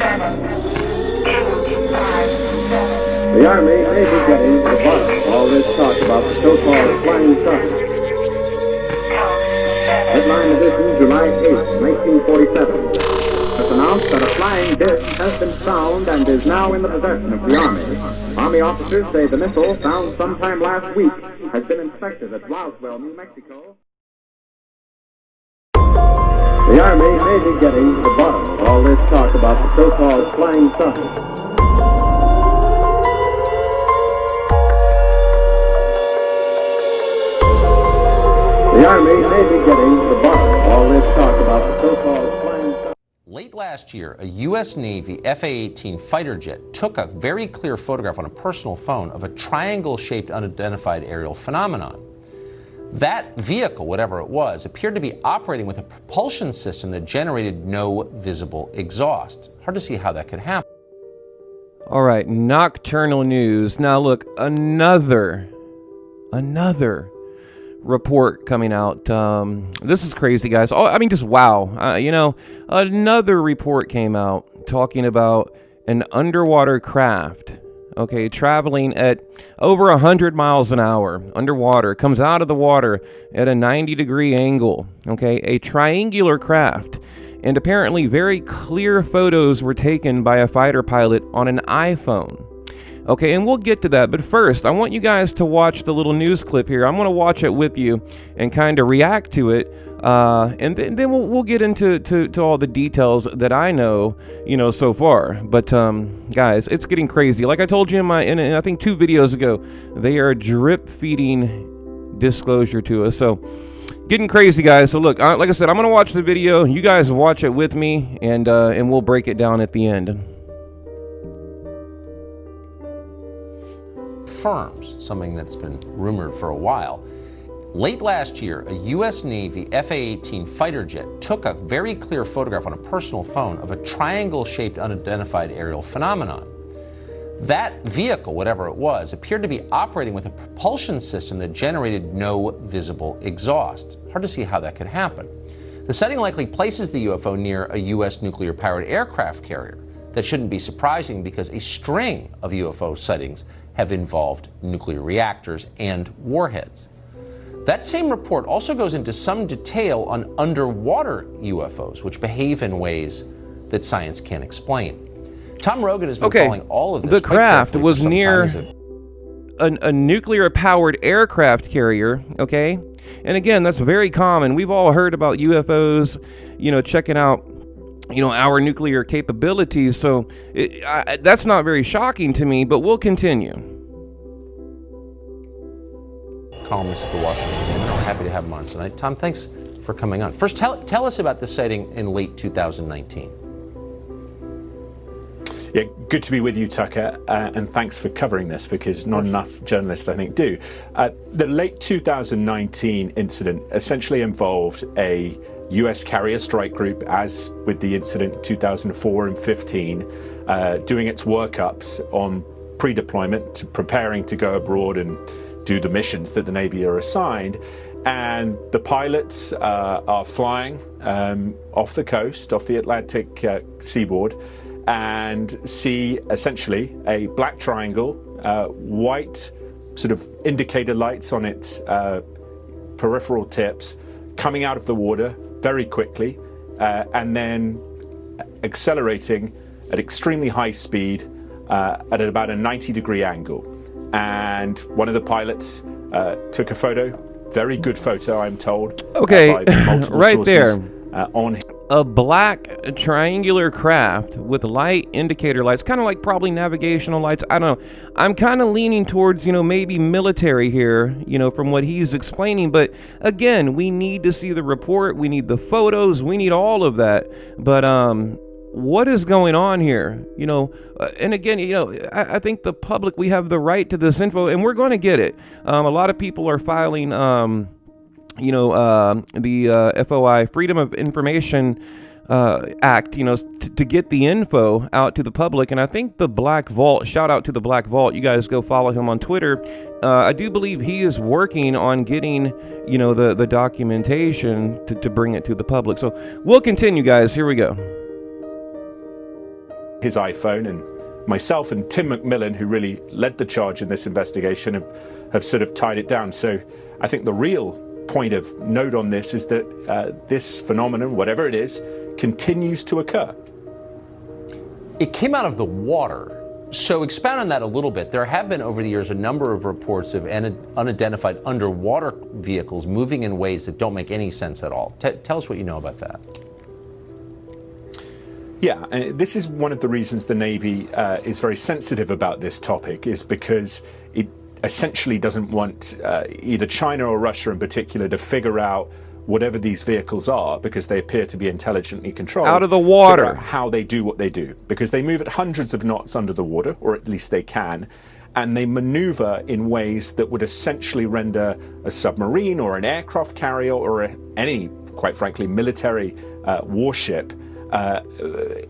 The Army may be getting to the bottom of all this talk about the so-called flying saucer. Headline edition, July 8, 1947. It's announced that a flying disc has been found and is now in the possession of the Army. Army officers say the missile, found sometime last week, has been inspected at Roswell, New Mexico. The Army may be getting to the bottom of all this talk about the so-called flying saucer. The Army may be getting to the bottom of all this talk about the so-called flying saucer. Late last year, a U.S. Navy F-A-18 fighter jet took a very clear photograph on a personal phone of a triangle-shaped unidentified aerial phenomenon. That vehicle, whatever it was, appeared to be operating with a propulsion system that generated no visible exhaust. Hard to see how that could happen. All right, nocturnal news. Now look, another report coming out. This is crazy, guys. Oh, I mean, just wow. Another report came out talking about an underwater craft, okay, traveling at over 100 miles an hour underwater, comes out of the water at a 90-degree angle, okay, a triangular craft. And apparently very clear photos were taken by a fighter pilot on an iPhone. Okay, and we'll get to that, but first, I want you guys to watch the little news clip here. I'm going to watch it with you and kind of react to it, and then we'll get into to all the details that I know, so far. But guys, it's getting crazy. Like I told you in I think 2 videos ago, they are drip feeding disclosure to us. So getting crazy, guys. So look, like I said, I'm going to watch the video. You guys watch it with me, and we'll break it down at the end. Firms, something that's been rumored for a while. Late last year, a U.S. Navy F-A-18 fighter jet took a very clear photograph on a personal phone of a triangle-shaped unidentified aerial phenomenon. That vehicle, whatever it was, appeared to be operating with a propulsion system that generated no visible exhaust. Hard to see how that could happen. The sighting likely places the UFO near a U.S. nuclear-powered aircraft carrier. That shouldn't be surprising because a string of UFO sightings have involved nuclear reactors and warheads. That same report also goes into some detail on underwater UFOs, which behave in ways that science can't explain. Tom Rogan has been following all of this. The craft was near a nuclear-powered aircraft carrier, okay? And again, that's very common. We've all heard about UFOs, checking out our nuclear capabilities, so that's not very shocking to me, but we'll continue. Columnist at the Washington Examiner. We're happy to have him on tonight. Tom, thanks for coming on. First, tell us about the sighting in late 2019. Yeah, good to be with you, Tucker, and thanks for covering this because not enough journalists, I think, do. The late 2019 incident essentially involved a U.S. carrier strike group, as with the incident in 2004 and 15, doing its workups on pre-deployment, preparing to go abroad and do the missions that the Navy are assigned. And the pilots are flying off the coast, off the Atlantic seaboard, and see essentially a black triangle, white sort of indicator lights on its peripheral tips, coming out of the water very quickly, and then accelerating at extremely high speed at about a 90-degree angle. And one of the pilots took a photo, very good photo, I'm told. Okay, right sources, there. On him. A black triangular craft with light indicator lights, kind of like probably navigational lights. I don't know. I'm kind of leaning towards, maybe military here, from what he's explaining. But again, we need to see the report. We need the photos. We need all of that. But what is going on here? And again, I think the public, we have the right to this info, and we're going to get it. A lot of people are filing the FOI, Freedom of Information Act, to get the info out to the public. And I think the Black Vault, shout out to the Black Vault, you guys go follow him on Twitter. I do believe he is working on getting, the documentation to bring it to the public. So we'll continue, guys. Here we go. his iPhone, and myself and Tim McMillan, who really led the charge in this investigation, have sort of tied it down. So I think the real point of note on this is that this phenomenon, whatever it is, continues to occur. It came out of the water. So expound on that a little bit. There have been over the years a number of reports of unidentified underwater vehicles moving in ways that don't make any sense at all. Tell us what you know about that. Yeah, this is one of the reasons the Navy is very sensitive about this topic, is because it essentially doesn't want either China or Russia in particular to figure out whatever these vehicles are, because they appear to be intelligently controlled. Out of the water. How they do what they do, because they move at hundreds of knots under the water, or at least they can, and they maneuver in ways that would essentially render a submarine or an aircraft carrier or any, quite frankly, military warship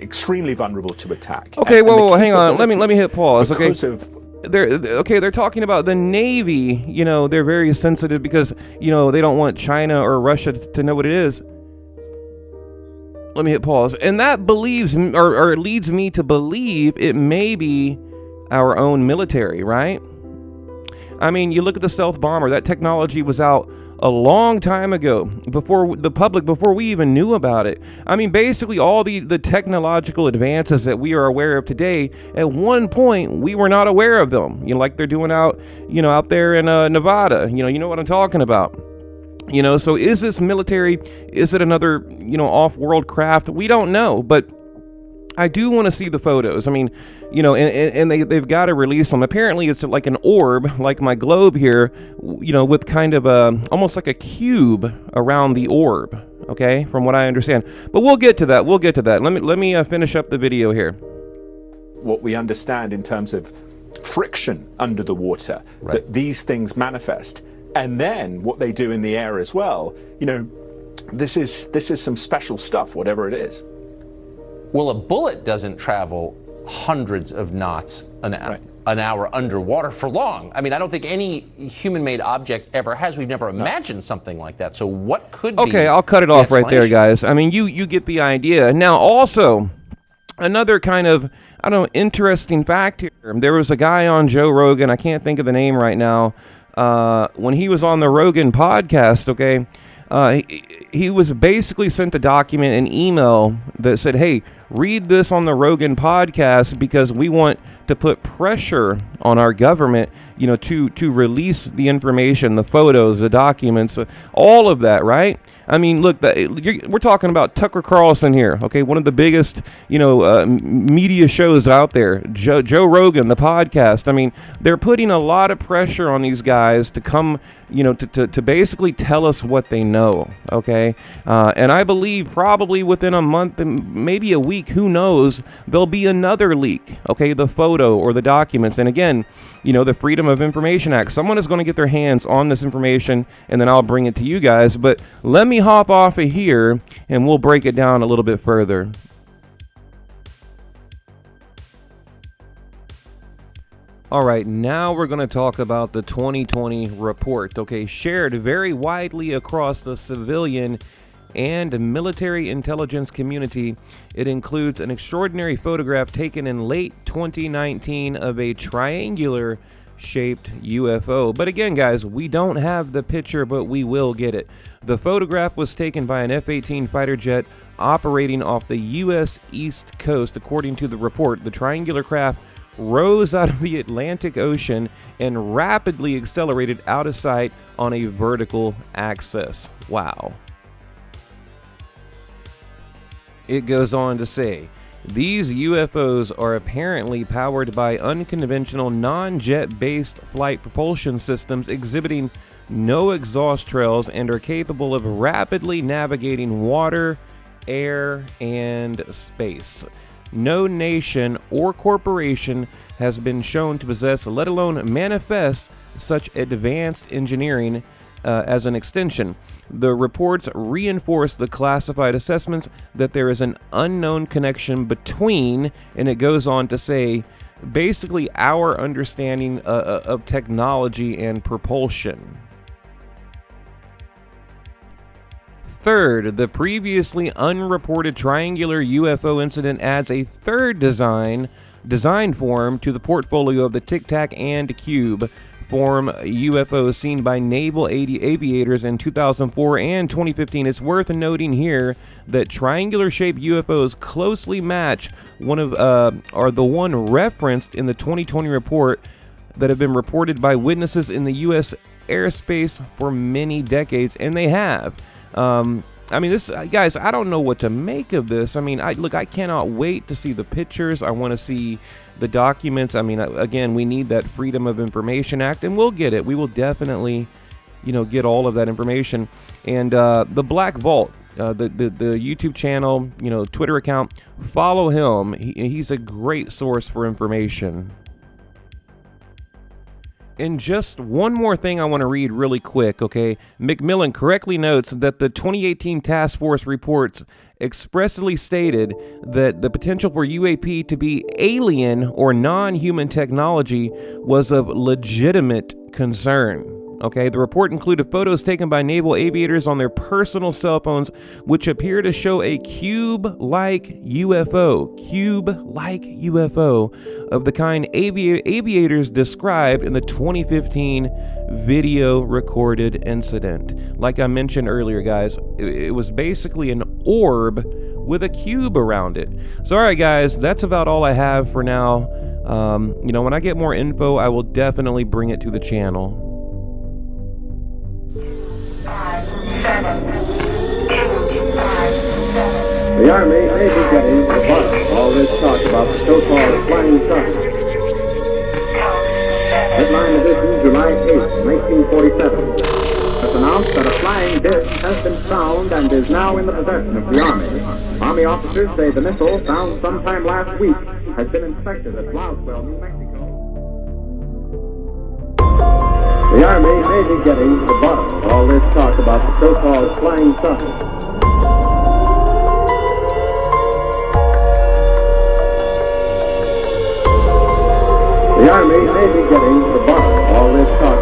extremely vulnerable to attack. Okay, whoa, hang on. Let me hit pause. Okay. Of They're talking about the Navy. You know, they're very sensitive because, you know, they don't want China or Russia to know what it is. Let me hit pause. And that believes, or leads me to believe it may be our own military, right? I mean, you look at the stealth bomber. That technology was out a long time ago, before the public, before we even knew about it. I mean, basically all the technological advances that we are aware of today, at one point we were not aware of them. You know, like they're doing out there in Nevada. You know what I'm talking about. You know, so is this military? Is it another, off-world craft? We don't know, but I do want to see the photos. I mean, and they've got to release them. Apparently, it's like an orb, like my globe here, with kind of almost like a cube around the orb. Okay, from what I understand. But we'll get to that. Let me finish up the video here. What we understand in terms of friction under the water, right, that these things manifest, and then what they do in the air as well. This is some special stuff, whatever it is. Well, a bullet doesn't travel hundreds of knots an hour underwater for long. I mean, I don't think any human-made object ever has. We've never imagined something like that. So what could be? Okay, I'll cut it off right there, guys. I mean, you get the idea. Now, also, another kind of, interesting fact here. There was a guy on Joe Rogan. I can't think of the name right now. When he was on the Rogan podcast, okay, he was basically sent a document, an email that said, hey, read this on the Rogan podcast because we want to put pressure on our government, to release the information, the photos, the documents, all of that, right? I mean, look, we're talking about Tucker Carlson here, okay? One of the biggest, media shows out there, Joe Rogan, the podcast. I mean, they're putting a lot of pressure on these guys to come, to basically tell us what they know, okay? And I believe probably within a month, maybe a week, who knows, there'll be another leak, okay? The photo or the documents. And again, the Freedom of Information Act. Someone is going to get their hands on this information, and then I'll bring it to you guys. But let me hop off of here, and we'll break it down a little bit further. All right, now we're going to talk about the 2020 report, okay, shared very widely across the civilian and military intelligence community. It includes an extraordinary photograph taken in late 2019 of a triangular shaped UFO. But again, guys, we don't have the picture, but we will get it. The photograph was taken by an F-18 fighter jet operating off the U.S. East Coast. According to the report, the triangular craft rose out of the Atlantic Ocean and rapidly accelerated out of sight on a vertical axis. Wow. It goes on to say, these UFOs are apparently powered by unconventional non-jet-based flight propulsion systems exhibiting no exhaust trails and are capable of rapidly navigating water, air, and space. No nation or corporation has been shown to possess, let alone manifest, such advanced engineering as an extension. The reports reinforce the classified assessments that there is an unknown connection between, and it goes on to say, basically our understanding of technology and propulsion. third. The previously unreported triangular UFO incident adds a third design form to the portfolio of the Tic Tac and Cube form UFOs seen by naval aviators in 2004 and 2015. It's worth noting here that triangular-shaped UFOs closely match are the one referenced in the 2020 report that have been reported by witnesses in the U.S. airspace for many decades, and they have. I mean, this, guys, I don't know what to make of this. I mean, I cannot wait to see the pictures. I want to see the documents. I mean, again, we need that Freedom of Information Act, and we'll get it. We will definitely, get all of that information. And the Black Vault, the YouTube channel, Twitter account, follow him. He's a great source for information. And just one more thing I want to read really quick, okay? McMillan correctly notes that the 2018 task force reports expressly stated that the potential for UAP to be alien or non-human technology was of legitimate concern. Okay, the report included photos taken by naval aviators on their personal cell phones, which appear to show a cube-like UFO of the kind aviators described in the 2015 video recorded incident. Like I mentioned earlier, guys, it was basically an orb with a cube around it. So, all right, guys, that's about all I have for now. When I get more info, I will definitely bring it to the channel. The Army may be getting to the bottom of all this talk about the so-called flying saucer. Headline edition, July 8, 1947. It's announced that a flying disc has been found and is now in the possession of the Army. Army officers say the missile, found sometime last week, has been inspected at Roswell, New Mexico. The Army may be getting to the bottom of all this talk about the so-called flying saucer. The Army may be getting to the bottom of all this talk